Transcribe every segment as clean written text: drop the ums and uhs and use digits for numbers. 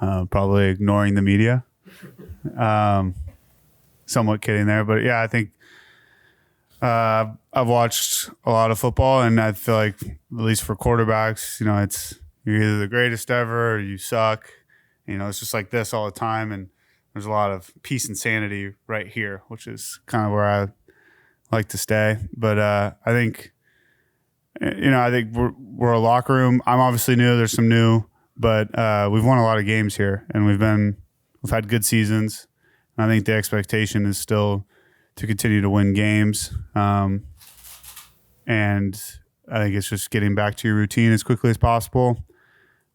probably ignoring the media. Somewhat kidding there, but yeah, I think I've watched a lot of football, and I feel like, at least for quarterbacks, it's you're either the greatest ever or you suck. It's just like this all the time, and there's a lot of peace and sanity right here, which is kind of where I like to stay. But I think, we're a locker room. I'm obviously new. There's some new, but we've won a lot of games here, and we've had good seasons. And I think the expectation is still to continue to win games. And I think it's just getting back to your routine as quickly as possible,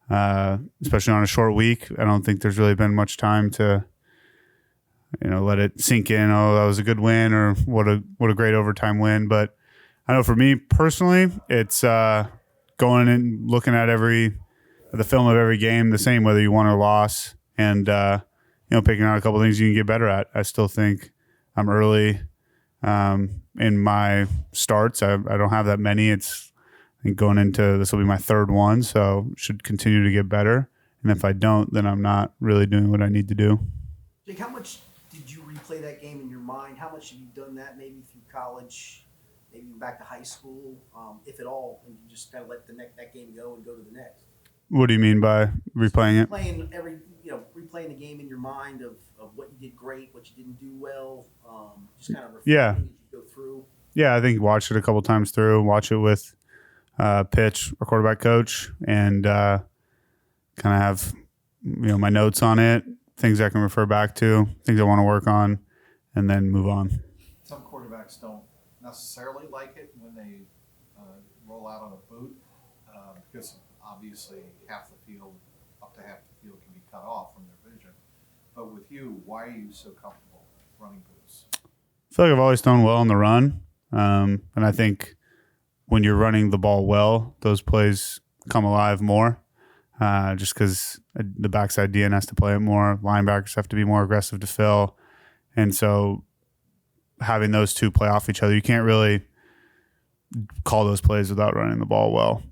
especially on a short week. I don't think there's really been much time to, let it sink in. Oh, that was a good win, or what a great overtime win. But I know for me personally, it's going and looking at the film of every game the same, whether you won or lost, and picking out a couple things you can get better at. I still think I'm early in my starts. I don't have that many. I think going into this will be my third one, so should continue to get better. And if I don't, then I'm not really doing what I need to do. Jake, how much did you replay that game in your mind? How much have you done that maybe through college, maybe back to high school, if at all, and you just kind of let that game go and go to the next? What do you mean by replaying it? Replaying the game in your mind of what you did great, what you didn't do well, just kind of reflecting as you go through. Yeah, I think watch it a couple times through. Watch it with Pitch, our quarterback coach, and kind of have my notes on it, things I can refer back to, things I want to work on, and then move on. Some quarterbacks don't necessarily like it when they roll out on a boot because obviously up to half the field can be cut off from their vision. But with you, why are you so comfortable running boots? I feel like I've always done well on the run, and I think when you're running the ball well, those plays come alive more, just because the backside DN has to play it more. Linebackers have to be more aggressive to fill, and so having those two play off each other, you can't really call those plays without running the ball well.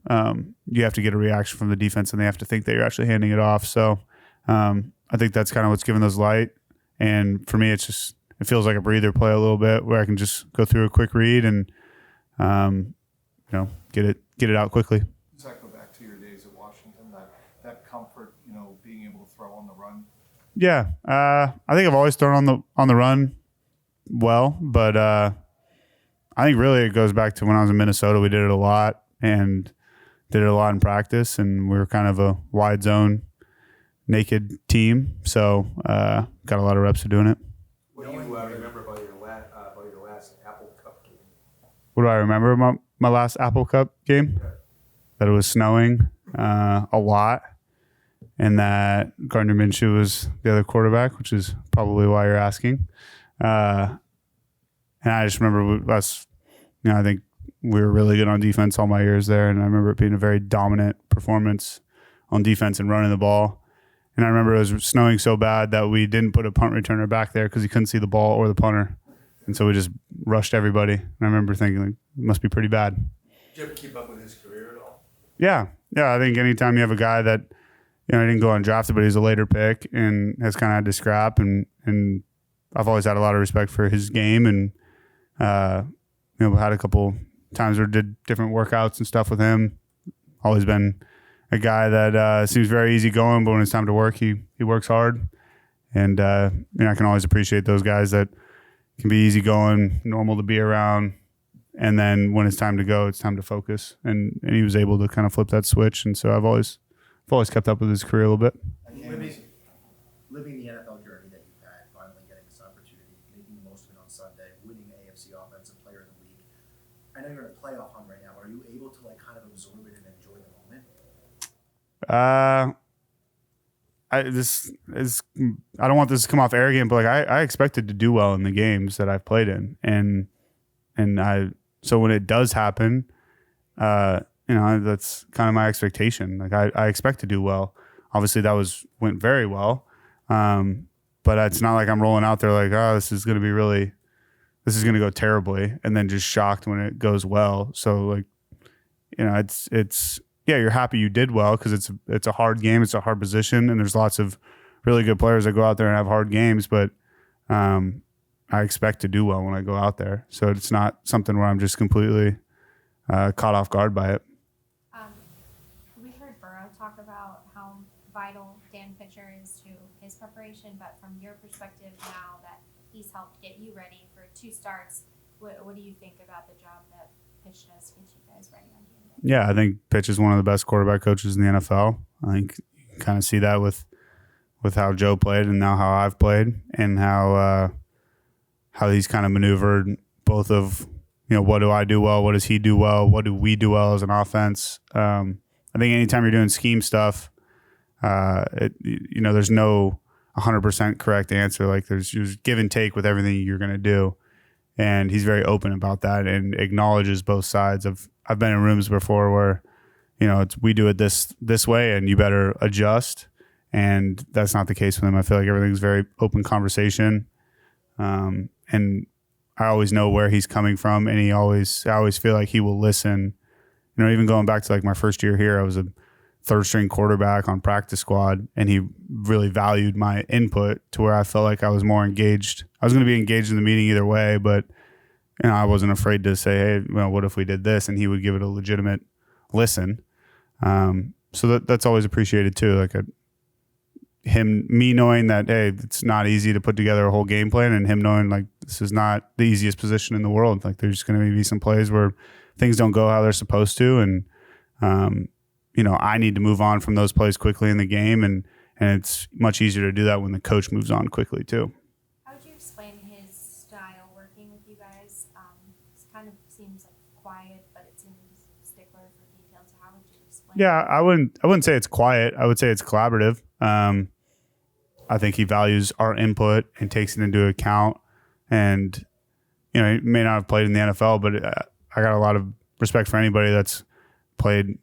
You have to get a reaction from the defense, and they have to think that you're actually handing it off. So I think that's kind of what's giving those light. And for me, it feels like a breather play a little bit, where I can just go through a quick read and get it out quickly. Does that go back to your days at Washington? That comfort, being able to throw on the run. Yeah, I think I've always thrown on the run well, but I think really it goes back to when I was in Minnesota. We did it a lot and did it a lot in practice, and we were kind of a wide zone, naked team. So got a lot of reps of doing it. What do you remember about your last Apple Cup game? What do I remember about my last Apple Cup game? Yeah. That it was snowing a lot, and that Gardner Minshew was the other quarterback, which is probably why you're asking. And I just remember I think we were really good on defense all my years there, and I remember it being a very dominant performance on defense and running the ball. And I remember it was snowing so bad that we didn't put a punt returner back there because he couldn't see the ball or the punter. And so we just rushed everybody. And I remember thinking, it must be pretty bad. Did you ever keep up with his career at all? Yeah. I think anytime you have a guy that, he didn't go undrafted, but he's a later pick and has kind of had to scrap. And I've always had a lot of respect for his game. And, had a couple times where did different workouts and stuff with him. Always been a guy that seems very easygoing, but when it's time to work, he works hard. And I can always appreciate those guys that can be easygoing, normal to be around, and then when it's time to go, it's time to focus. And he was able to kind of flip that switch. And so I've always kept up with his career a little bit. Living the NFL journey that you've had, finally getting this opportunity, making the most of it on Sunday, winning AFC Offensive Player of the Week. I know you're in a playoff hunt right now, but are you able to kind of absorb it and enjoy the moment? I don't want this to come off arrogant, but I expected to do well in the games that I've played in, so when it does happen, that's kind of my expectation. Like I expect to do well. Obviously, went very well, but it's not like I'm rolling out there like, this is going to go terribly, and then just shocked when it goes well. So it's yeah, you're happy you did well because it's a hard game. It's a hard position, and there's lots of really good players that go out there and have hard games. But I expect to do well when I go out there. So it's not something where I'm just completely caught off guard by it. We heard Burrow talk about how vital Dan Pitcher is to his preparation, but from your perspective now that he's helped get you ready for 2 starts, what do you think about the job that Pitch does to get you guys ready on game day? Yeah, I think Pitch is one of the best quarterback coaches in the NFL. I think you can kind of see that with how Joe played and now how I've played, and how he's kind of maneuvered both of, what do I do well, what does he do well, what do we do well as an offense. I think anytime you're doing scheme stuff, there's no 100% correct answer. Like there's just give and take with everything you're going to do. And he's very open about that and acknowledges both sides. I've been in rooms before where, we do it this way and you better adjust. And that's not the case with him. I feel like everything's very open conversation. And I always know where he's coming from, and I always feel like he will listen. Even going back to like my first year here, I was a 3rd string quarterback on practice squad, and he really valued my input to where I felt like I was more engaged. I was going to be engaged in the meeting either way, but I wasn't afraid to say, hey, what if we did this? And he would give it a legitimate listen. So that's always appreciated too. Like me knowing that, hey, it's not easy to put together a whole game plan, and him knowing like this is not the easiest position in the world. Like there's going to be some plays where things don't go how they're supposed to, and I need to move on from those plays quickly in the game, and it's much easier to do that when the coach moves on quickly too. How would you explain his style working with you guys? It kind of seems like quiet, but it seems stickler for details. So how would you explain? Yeah, I wouldn't say it's quiet. I would say it's collaborative. I think he values our input and takes it into account. And, he may not have played in the NFL, but I got a lot of respect for anybody that's played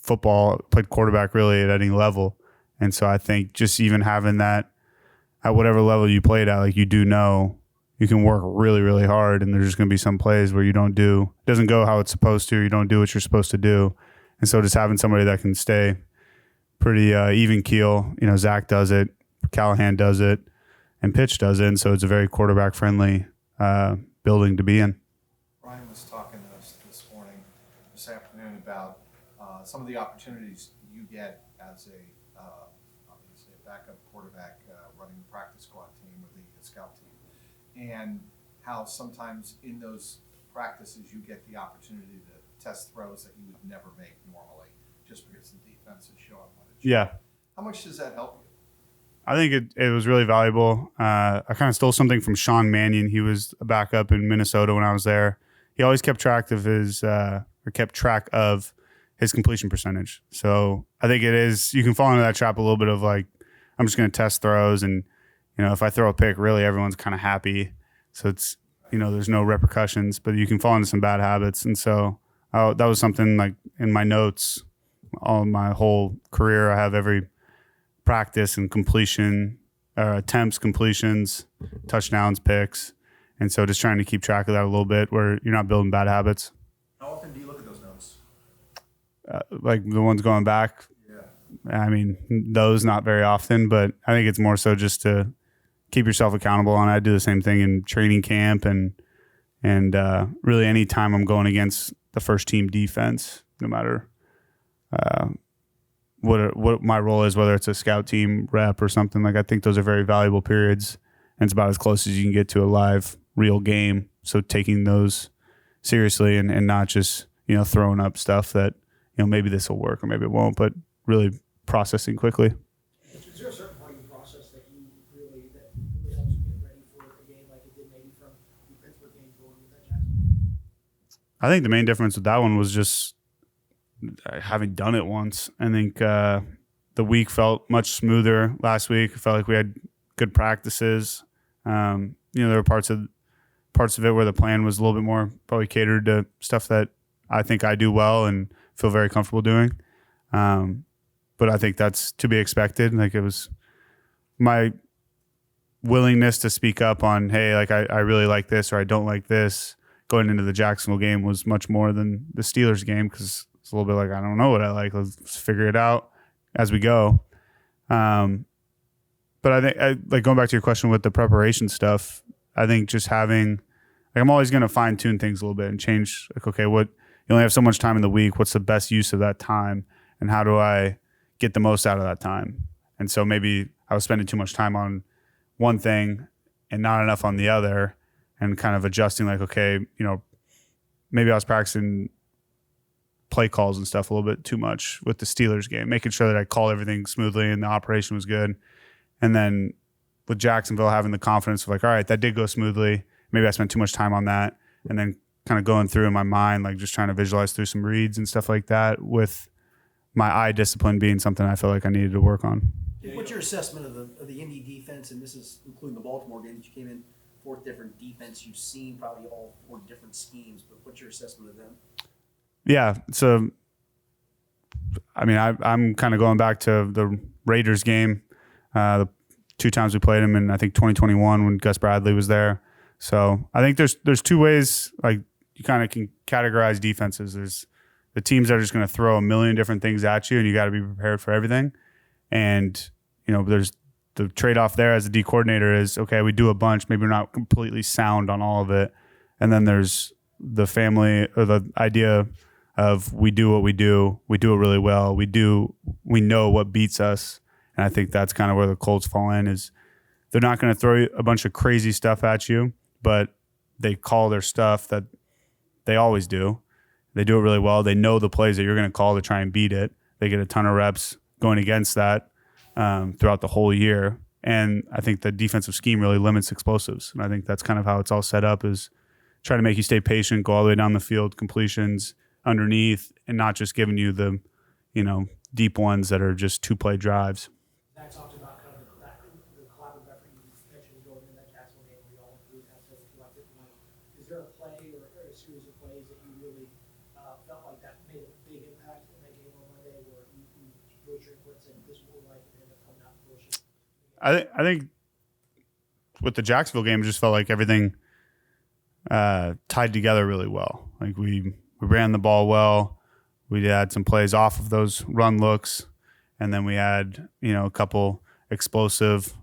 football, played quarterback really at any level. And so I think just even having that at whatever level you played at, like you can work really, really hard, and there's just going to be some plays where it doesn't go how it's supposed to, you don't do what you're supposed to do. And so just having somebody that can stay pretty even keel, Zach does it, Callahan does it, and Pitch does it. And so it's a very quarterback friendly building to be in. Ryan was talking to us this afternoon about some of the opportunities you get as obviously a backup quarterback running the practice squad team or the scout team, and how sometimes in those practices you get the opportunity to test throws that you would never make normally just because the defense is showing what it's showing. Yeah. How much does that help you? I think it was really valuable. I kind of stole something from Sean Mannion. He was a backup in Minnesota when I was there. He always kept track of his completion percentage. So I think you can fall into that trap a little bit of like, I'm just going to test throws. And, if I throw a pick, really everyone's kind of happy. So it's, there's no repercussions, but you can fall into some bad habits. And so that was something like in my notes, all my whole career, I have every practice and completion, attempts, completions, touchdowns, picks. And so just trying to keep track of that a little bit where you're not building bad habits. How often do you look at those notes? Like the ones going back. Yeah. I mean, those not very often, but I think it's more so just to keep yourself accountable on it. I do the same thing in training camp and really any time I'm going against the first team defense, no matter what my role is, whether it's a scout team rep or something. Like I think those are very valuable periods, and it's about as close as you can get to a live, real game. So taking those seriously and not just throwing up stuff that maybe this will work or maybe it won't, but really processing quickly. Is there a certain part of your process that really helps you get ready for a game like it did maybe from the Pittsburgh game going with that Jacksonville? I think the main difference with that one was just having done it once. I think the week felt much smoother last week. I felt like we had good practices. There were parts of it where the plan was a little bit more probably catered to stuff that I think I do well and feel very comfortable doing. But I think that's to be expected. Like it was my willingness to speak up on, hey, like I really like this or I don't like this going into the Jacksonville game was much more than the Steelers game because It's a little bit like, I don't know what I like. Let's figure it out as we go. But I think, like going back to your question with the preparation stuff, I think just having, like, I'm always going to fine tune things a little bit and change, like, okay, you only have so much time in the week. What's the best use of that time? And how do I get the most out of that time? And so maybe I was spending too much time on one thing and not enough on the other, and kind of adjusting, like, okay, maybe I was practicing play calls and stuff a little bit too much with the Steelers game, making sure that I called everything smoothly and the operation was good. And then with Jacksonville, having the confidence of, like, all right, that did go smoothly. Maybe I spent too much time on that. And then kind of going through in my mind, like just trying to visualize through some reads and stuff like that, with my eye discipline being something I felt like I needed to work on. What's your assessment of the Indy defense? And this is including the Baltimore game that you came in, 4 different defense you've seen, probably all 4 different schemes. But what's your assessment of them? Yeah, so I mean, I'm kind of going back to the Raiders game, the 2 times we played them in, I think 2021 when Gus Bradley was there. So I think there's 2 ways, like, you kind of can categorize defenses. There's the teams that are just going to throw a million different things at you, and you got to be prepared for everything. And there's the trade-off there as the D coordinator is, okay, we do a bunch, maybe we're not completely sound on all of it. And then there's the family, or the idea of, we do what we do it really well. We know what beats us. And I think that's kind of where the Colts fall in, is they're not going to throw a bunch of crazy stuff at you, but they call their stuff that they always do. They do it really well. They know the plays that you're going to call to try and beat it. They get a ton of reps going against that throughout the whole year. And I think the defensive scheme really limits explosives. And I think that's kind of how it's all set up, is try to make you stay patient, go all the way down the field, completions underneath, and not just giving you the, deep ones that are just 2-play drives. Zach talked about kind of the collaborative effort you mentioned going in that Jacksonville game where you all went through kind of said collective night. Is there a play or a series of plays that you really felt like that made a big impact in that game on Monday, where you wrote your inputs and this is what we like and ended up coming out to fruition? I think with the Jacksonville game, it just felt like everything tied together really well. Like we ran the ball well. We had some plays off of those run looks, and then we had a couple explosive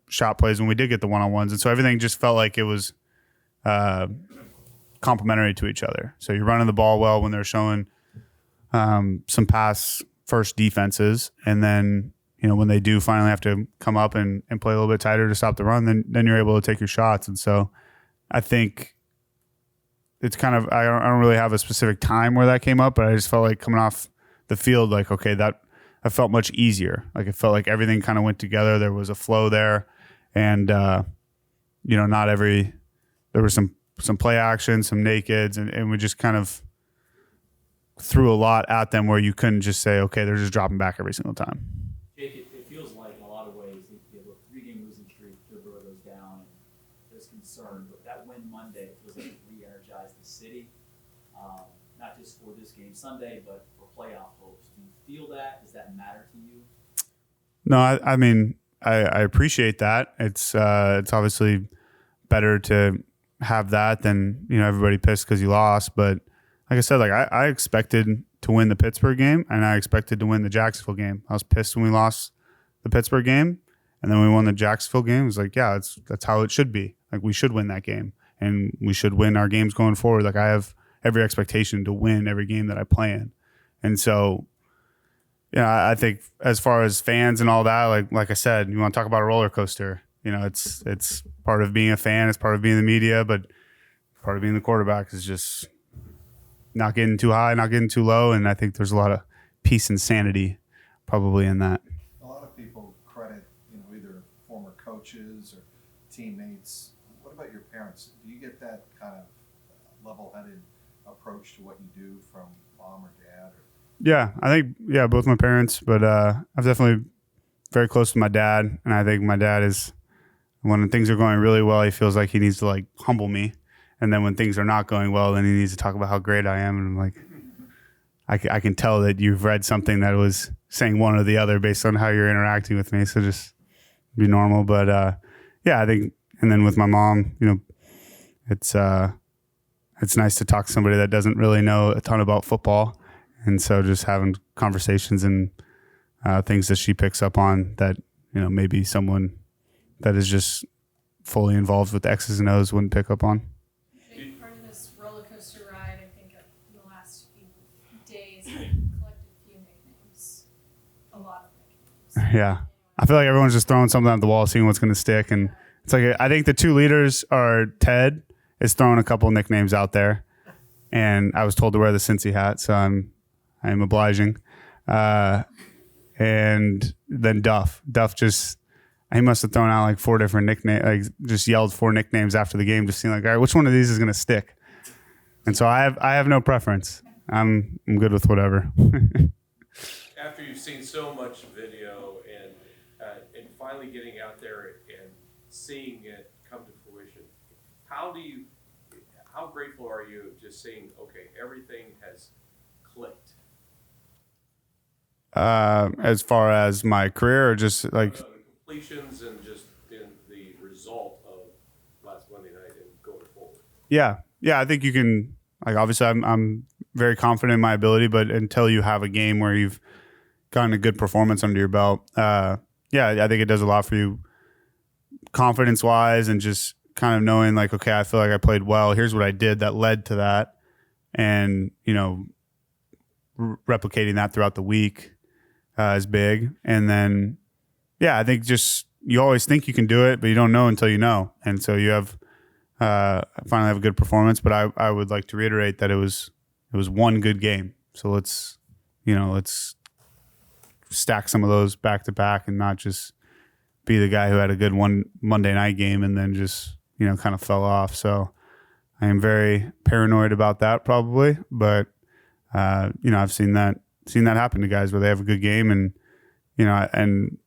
shot plays when we did get the one-on-ones, and so everything just felt like it was complementary to each other. So you're running the ball well when they're showing some pass first defenses, and then when they do finally have to come up and play a little bit tighter to stop the run, then you're able to take your shots. And so I think it's kind of, I don't really have a specific time where that came up, but I just felt like coming off the field, like, okay, that I felt much easier. Like it felt like everything kind of went together. There was a flow there, and there was some play action, some nakeds, and we just kind of threw a lot at them where you couldn't just say, okay, they're just dropping back every single time. Jake, it feels like in a lot of ways you have a 3-game losing streak, Gilbert goes down, and there's concern. But that win Monday feels like it re-energized the city, not just for this game Sunday, but for playoff hopes. Do you feel that? Does that matter to you? No, I mean, I appreciate that. It's obviously better to have that than everybody pissed because you lost. But like I said, like I expected to win the Pittsburgh game, and I expected to win the Jacksonville game. I was pissed when we lost the Pittsburgh game, and then we won the Jacksonville game. It was like, yeah, that's how it should be. Like we should win that game, and we should win our games going forward. Like I have every expectation to win every game that I play in, and so I think as far as fans and all that, like I said, you want to talk about a roller coaster. It's part of being a fan. It's part of being the media, but part of being the quarterback is just not getting too high, not getting too low. And I think there's a lot of peace and sanity probably in that. A lot of people credit, either former coaches or teammates. What about your parents? Do you get that kind of level-headed approach to what you do from mom or dad? Or? Yeah, I think, both my parents, but I'm definitely very close to my dad. And I think my dad is, when things are going really well, he feels like he needs to like humble me. And then when things are not going well, then he needs to talk about how great I am. And I'm like, I can tell that you've read something that was saying one or the other based on how you're interacting with me. So just be normal. But I think, and then with my mom, it's nice to talk to somebody that doesn't really know a ton about football And so just having conversations and things that she picks up on that, maybe someone that is just fully involved with X's and O's wouldn't pick up on. Big part of this roller coaster ride, I think, of the last few days, collected a few nicknames. A lot of nicknames. Yeah. I feel like everyone's just throwing something at the wall, seeing what's going to stick. And it's like, I think the two leaders are Ted is throwing a couple nicknames out there. And I was told to wear the Cincy hat, so I'm obliging. And then Duff he must have thrown out like 4 different nicknames, like just yelled 4 nicknames after the game, just seeing like, all right, which one of these is going to stick? And so I have no preference. I'm good with whatever. After you've seen so much video and finally getting out there and seeing it come to fruition, how grateful are you of just seeing, okay, everything has clicked? As far as my career, or just like The completions and just in the result of last Monday night and going forward. yeah, I think you can, like, obviously I'm very confident in my ability, but until you have a game where you've gotten a good performance under your belt, I think it does a lot for you confidence wise, and just kind of knowing like, okay, I feel like I played well. Here's what I did that led to that. And, replicating that throughout the week is big. And then, I think just, you always think you can do it, but you don't know until you know. And so you have, finally have a good performance, but I would like to reiterate that it was one good game. So let's stack some of those back to back and not just be the guy who had a good one Monday night game and then just, kind of fell off. So I am very paranoid about that probably, but I've seen that happen to guys where they have a good game and, and